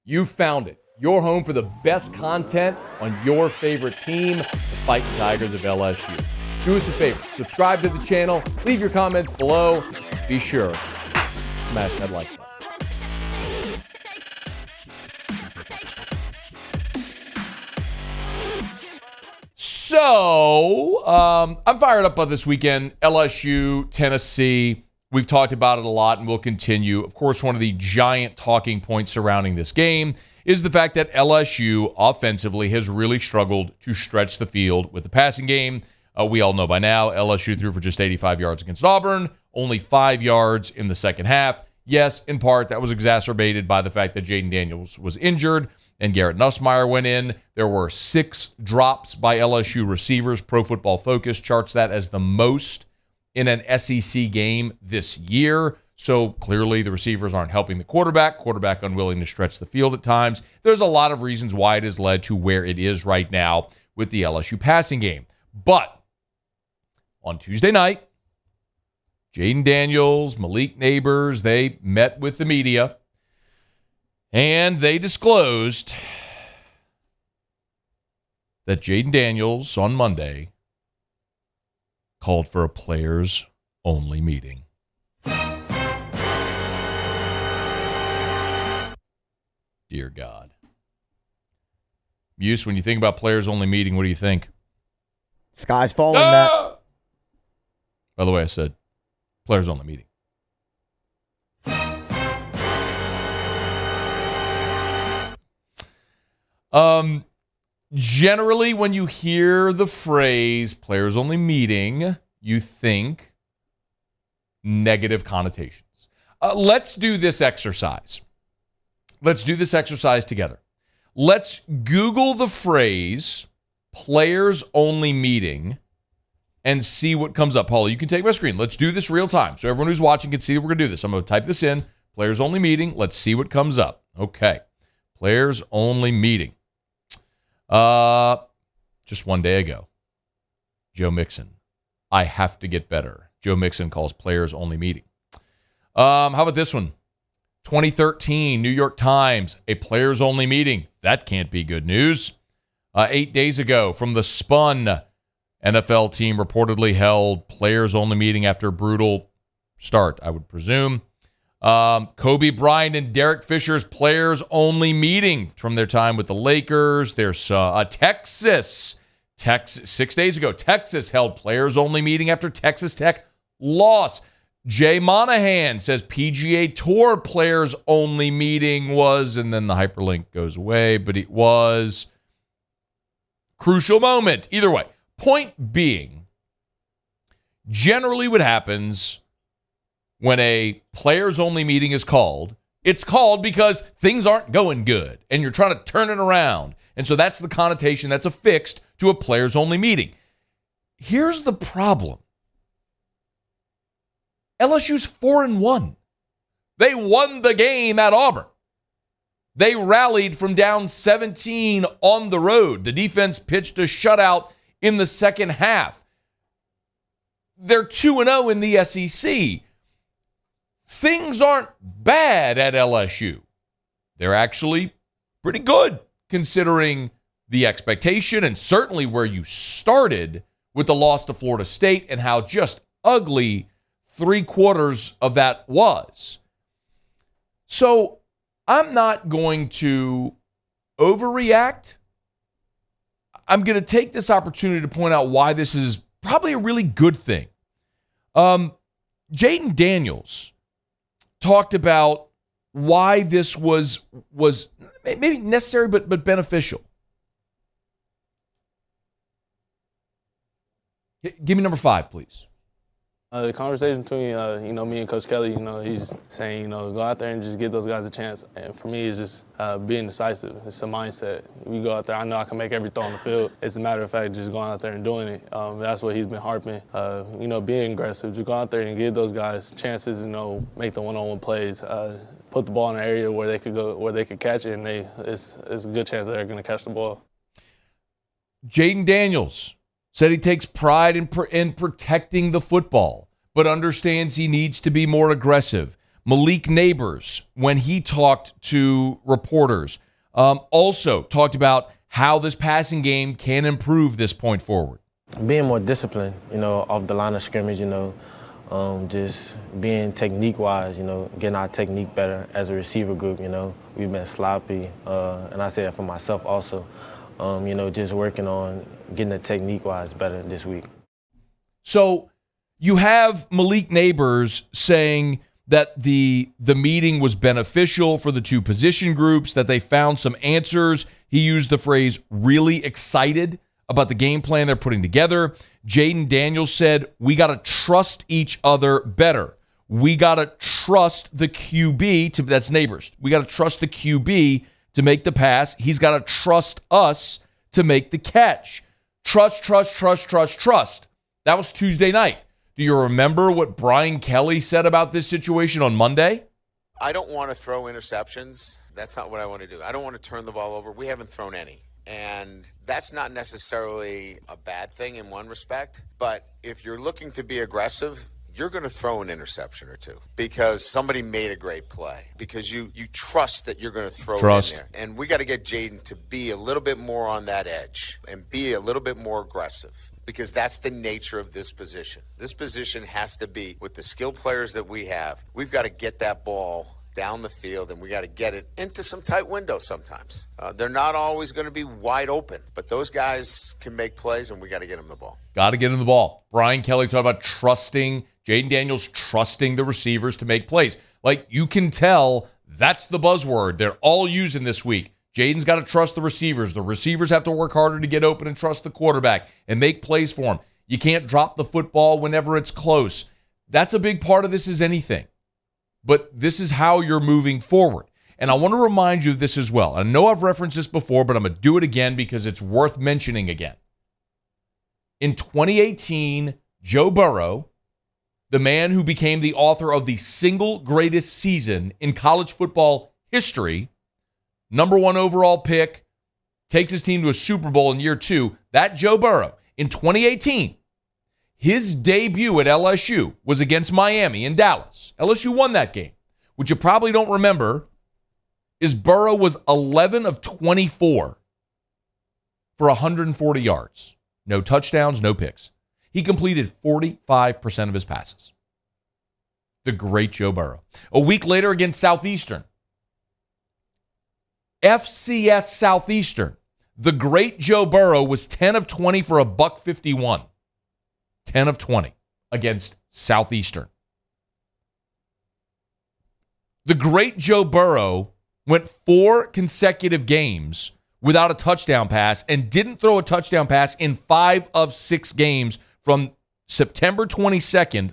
You found it. Your home for the best content on your favorite team, the Fighting Tigers of LSU. Do us a favor. Subscribe to the channel. Leave your comments below. Be sure to smash that like button. So, I'm fired up on this weekend. LSU, Tennessee. We've talked about it a lot and we'll continue. Of course, one of the giant talking points surrounding this game is the fact that LSU offensively has really struggled to stretch the field with the passing game. We all know by now LSU threw for just 85 yards against Auburn, only 5 yards in the second half. Yes, in part, that was exacerbated by the fact that Jayden Daniels was injured and Garrett Nussmeier went in. There were 6 drops by LSU receivers. Pro Football Focus charts that as the most in an SEC game this year. So clearly the receivers aren't helping the quarterback unwilling to stretch the field at times. There's a lot of reasons why it has led to where it is right now with the LSU passing game. But on Tuesday night, Jayden Daniels, Malik Nabers, they met with the media and they disclosed that Jayden Daniels on Monday called for a players-only meeting. Dear God. Muse, when you think about players-only meeting, what do you think? Sky's falling, Matt. By the way, I said players-only meeting. Generally, when you hear the phrase players-only meeting, you think negative connotations. Let's do this exercise. Let's do this exercise together. Let's Google the phrase players-only meeting and see what comes up. Paula, you can take my screen. Let's do this real time so everyone who's watching can see that we're going to do this. I'm going to type this in, players-only meeting. Let's see what comes up. Okay, players-only meeting. Just one day ago, Joe Mixon. I have to get better. Joe Mixon calls players-only meeting. How about this one? 2013, New York Times, a players-only meeting. That can't be good news. 8 days ago, from the Spun, NFL team reportedly held players-only meeting after brutal start, I would presume. Kobe Bryant and Derek Fisher's players-only meeting from their time with the Lakers. There's Texas, 6 days ago, Texas held players-only meeting after Texas Tech loss. Jay Monahan says PGA Tour players-only meeting was, and then the hyperlink goes away, but it was crucial moment. Either way, point being, generally what happens when a players-only meeting is called, it's called because things aren't going good and you're trying to turn it around. And so that's the connotation that's affixed to a players-only meeting. Here's the problem. LSU's 4-1. They won the game at Auburn. They rallied from down 17 on the road. The defense pitched a shutout in the second half. They're 2-0 in the SEC. Things aren't bad at LSU. They're actually pretty good considering the expectation and certainly where you started with the loss to Florida State and how just ugly 3/4 of that was. So I'm not going to overreact. I'm going to take this opportunity to point out why this is probably a really good thing. Jayden Daniels talked about why this was maybe necessary but beneficial. Give me number 5, please. The conversation between, me and Coach Kelly, he's saying, go out there and just give those guys a chance. And for me, it's just being decisive. It's a mindset. We go out there, I know I can make every throw on the field. It's a matter of fact, just going out there and doing it. That's what he's been harping. Being aggressive. Just go out there and give those guys chances, make the one-on-one plays. Put the ball in an area where they could catch it, and it's a good chance that they're going to catch the ball. Jayden Daniels said he takes pride in protecting the football, but understands he needs to be more aggressive. Malik Nabers, when he talked to reporters, also talked about how this passing game can improve this point forward. Being more disciplined, off the line of scrimmage, just being technique-wise, getting our technique better as a receiver group, we've been sloppy, and I say that for myself also, just working on getting the technique-wise better this week. So you have Malik Nabers saying that the meeting was beneficial for the two position groups, that they found some answers. He used the phrase really excited about the game plan they're putting together. Jayden Daniels said, we got to trust each other better. We got to trust the QB, that's Nabers. We got to trust the QB to make the pass. He's got to trust us to make the catch. Trust. That was Tuesday night. Do you remember what Brian Kelly said about this situation on Monday? I don't want to throw interceptions. That's not what I want to do. I don't want to turn the ball over. We haven't thrown any. And that's not necessarily a bad thing in one respect. But if you're looking to be aggressive, you're going to throw an interception or two because somebody made a great play, because you trust that you're going to throw it in there. And we got to get Jayden to be a little bit more on that edge and be a little bit more aggressive, because that's the nature of this position. This position has to be, with the skilled players that we have, we've got to get that ball down the field, and we got to get it into some tight windows sometimes. They're not always going to be wide open, but those guys can make plays, and we got to get them the ball. Got to get him the ball. Brian Kelly talked about trusting, Jayden Daniels trusting the receivers to make plays. Like, you can tell that's the buzzword they're all using this week. Jayden's got to trust the receivers. The receivers have to work harder to get open and trust the quarterback and make plays for him. You can't drop the football whenever it's close. That's a big part of this as anything. But this is how you're moving forward. And I want to remind you of this as well. I know I've referenced this before, but I'm going to do it again because it's worth mentioning again. In 2018, Joe Burrow, the man who became the author of the single greatest season in college football history, number 1 overall pick, takes his team to a Super Bowl in year 2, that Joe Burrow, in 2018, his debut at LSU was against Miami in Dallas. LSU won that game. What you probably don't remember is Burrow was 11 of 24 for 140 yards. No touchdowns, no picks. He completed 45% of his passes. The great Joe Burrow. A week later against Southeastern. FCS Southeastern. The great Joe Burrow was 10 of 20 for $151. 10 of 20 against Southeastern. The great Joe Burrow went 4 consecutive games without a touchdown pass and didn't throw a touchdown pass in 5 of 6 games from September 22nd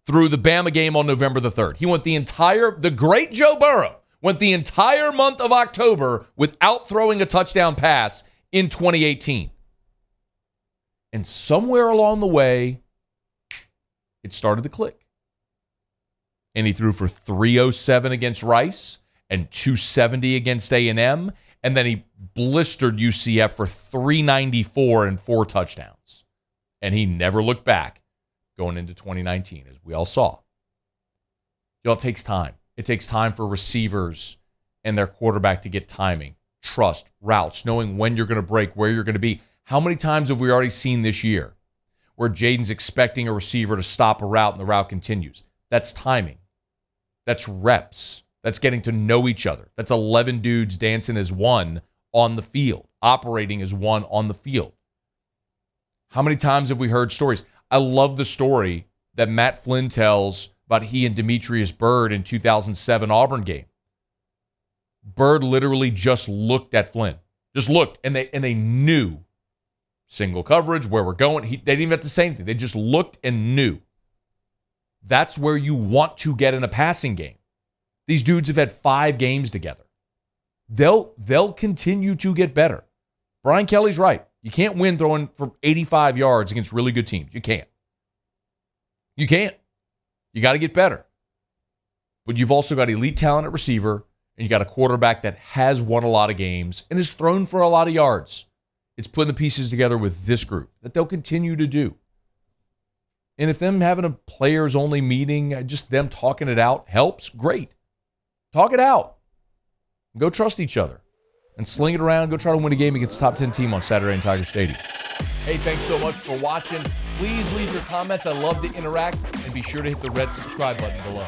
through the Bama game on November the 3rd. He went the great Joe Burrow went the entire month of October without throwing a touchdown pass in 2018. And somewhere along the way, it started to click. And he threw for 307 against Rice and 270 against A&M. And then he blistered UCF for 394 and 4 touchdowns. And he never looked back going into 2019, as we all saw. It takes time. It takes time for receivers and their quarterback to get timing, trust, routes, knowing when you're going to break, where you're going to be. How many times have we already seen this year where Jayden's expecting a receiver to stop a route and the route continues? That's timing. That's reps. That's getting to know each other. That's 11 dudes dancing as one on the field, operating as one on the field. How many times have we heard stories? I love the story that Matt Flynn tells about he and Demetrius Byrd in 2007 Auburn game. Byrd literally just looked at Flynn. Just looked, and they knew single coverage, where we're going. They didn't even have to say anything. They just looked and knew. That's where you want to get in a passing game. These dudes have had 5 games together. They'll continue to get better. Brian Kelly's right. You can't win throwing for 85 yards against really good teams. You can't. You can't. You got to get better. But you've also got elite talent at receiver, and you got a quarterback that has won a lot of games and has thrown for a lot of yards. It's putting the pieces together with this group that they'll continue to do. And if them having a players-only meeting, just them talking it out helps, great. Talk it out. Go trust each other. And sling it around. Go try to win a game against the top 10 team on Saturday in Tiger Stadium. Hey, thanks so much for watching. Please leave your comments. I love to interact. And be sure to hit the red subscribe button below.